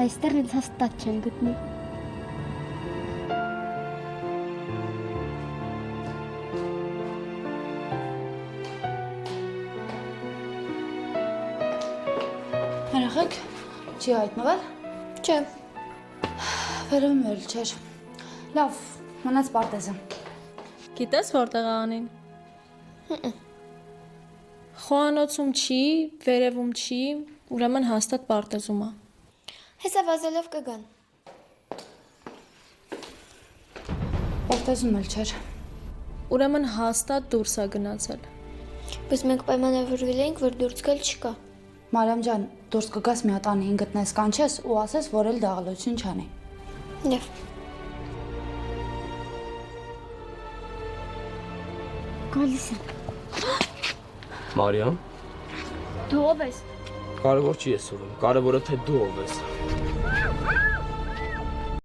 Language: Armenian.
այստեղ ինձ հաստատ չեն գտնի։ Հերախեք, չի հայտնվել։ Չէ։ Վերում էլ չէր։ Լավ, մնաց պարտեզը։ Գիտես որտեղ է Անին։ Խոհանոցում չի, վերևում չի, ուրեմն հաստատ պարտեզում է։ Հեսա վազելով կգան։ Պարտեզում էլ չէր։ Ուրեմն հաստատ դուրս է գնացել։ Բայց մենք պայմանավորվել էինք, որ դուրս գալ չկա։ Մարիամ ջան, դուրս կգաս մի հատ Անիին գտնես կանչես ու ասես, որ էլ դաղալություն չանի։ Լավ։ Գալիս եմ։ Մարիամ, Դու ով ես։ կարևոր չի ես ուղում, կարևորը թե դու ով ես։